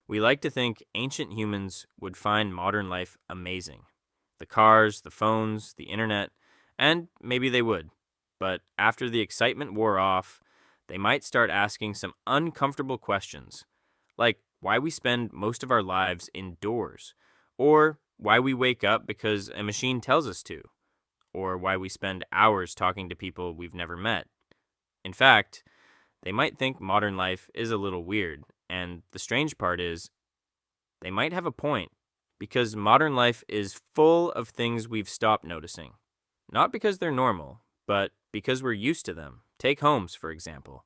We like to think ancient humans would find modern life amazing. The cars, the phones, the internet, and maybe they would. But after the excitement wore off, they might start asking some uncomfortable questions, like why we spend most of our lives indoors, or why we wake up because a machine tells us to, or why we spend hours talking to people we've never met. In fact, they might think modern life is a little weird, and the strange part is they might have a point because modern life is full of things we've stopped noticing. Not because they're normal, but because we're used to them. Take homes, for example.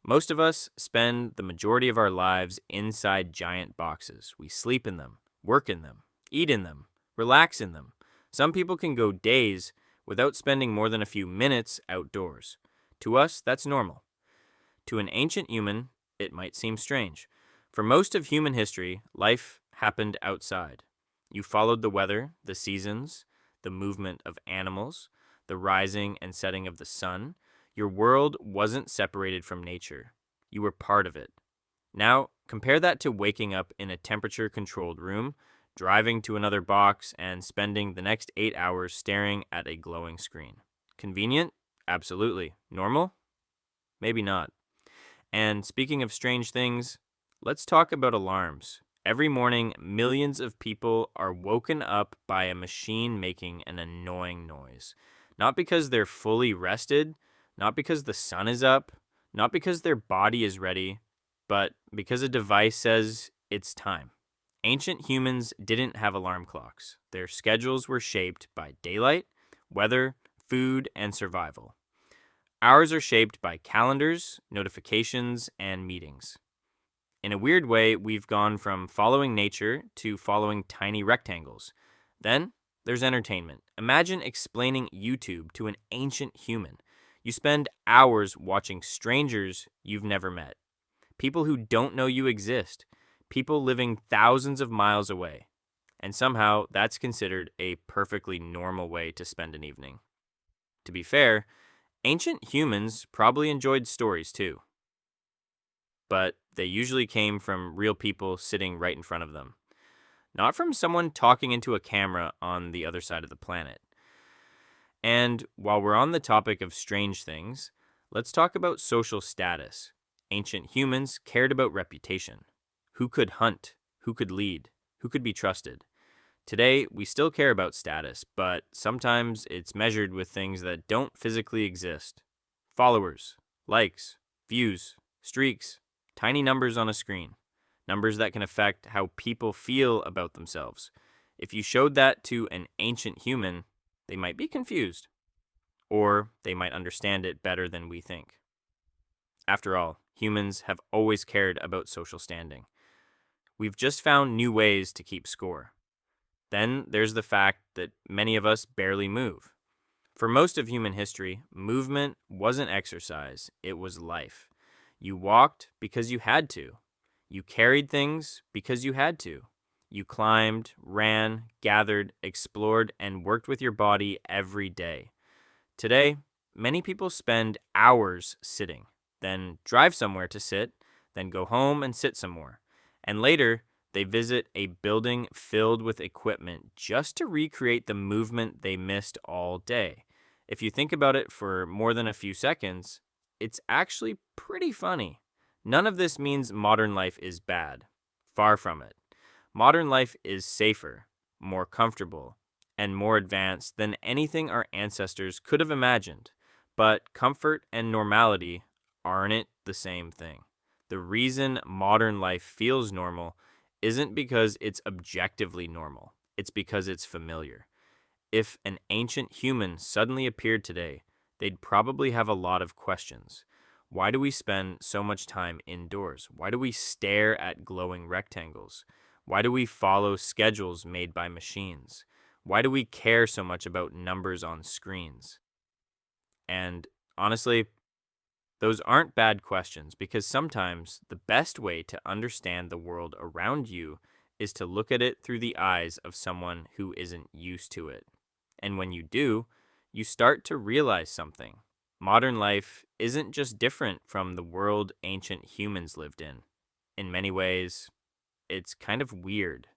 Most of us spend the majority of our lives inside giant boxes. We sleep in them, work in them, eat in them, relax in them. Some people can go days without spending more than a few minutes outdoors. To us, that's normal. To an ancient human, it might seem strange. For most of human history, life happened outside. You followed the weather, the seasons, the movement of animals, the rising and setting of the sun. Your world wasn't separated from nature. You were part of it. Now, compare that to waking up in a temperature controlled room, driving to another box, and spending the next 8 hours staring at a glowing screen. Convenient? Absolutely. Normal? Maybe not. And speaking of strange things, let's talk about alarms. Every morning, millions of people are woken up by a machine making an annoying noise. Not because they're fully rested, not because the sun is up, not because their body is ready, but because a device says it's time. Ancient humans didn't have alarm clocks. Their schedules were shaped by daylight, weather, food, and survival. Ours are shaped by calendars, notifications, and meetings. In a weird way, we've gone from following nature to following tiny rectangles. Then there's entertainment. Imagine explaining YouTube to an ancient human. You spend hours watching strangers you've never met, people who don't know you exist, people living thousands of miles away. And somehow that's considered a perfectly normal way to spend an evening. To be fair, ancient humans probably enjoyed stories too, but they usually came from real people sitting right in front of them, not from someone talking into a camera on the other side of the planet. And while we're on the topic of strange things, let's talk about social status. Ancient humans cared about reputation. Who could hunt? Who could lead? Who could be trusted? Today, we still care about status, but sometimes it's measured with things that don't physically exist. Followers, likes, views, streaks, tiny numbers on a screen. Numbers that can affect how people feel about themselves. If you showed that to an ancient human, they might be confused, or they might understand it better than we think. After all, humans have always cared about social standing. We've just found new ways to keep score. Then there's the fact that many of us barely move. For most of human history, movement wasn't exercise, it was life. You walked because you had to. You carried things because you had to. You climbed, ran, gathered, explored, and worked with your body every day. Today, many people spend hours sitting, then drive somewhere to sit, then go home and sit some more. And later, they visit a building filled with equipment just to recreate the movement they missed all day. If you think about it for more than a few seconds, it's actually pretty funny. None of this means modern life is bad. Far from it. Modern life is safer, more comfortable, and more advanced than anything our ancestors could have imagined. But comfort and normality aren't it the same thing? The reason modern life feels normal isn't because it's objectively normal, it's because it's familiar. If an ancient human suddenly appeared today, they'd probably have a lot of questions. Why do we spend so much time indoors? Why do we stare at glowing rectangles? Why do we follow schedules made by machines? Why do we care so much about numbers on screens? And honestly, those aren't bad questions because sometimes the best way to understand the world around you is to look at it through the eyes of someone who isn't used to it. And when you do, you start to realize something. Modern life isn't just different from the world ancient humans lived in. In many ways, it's kind of weird.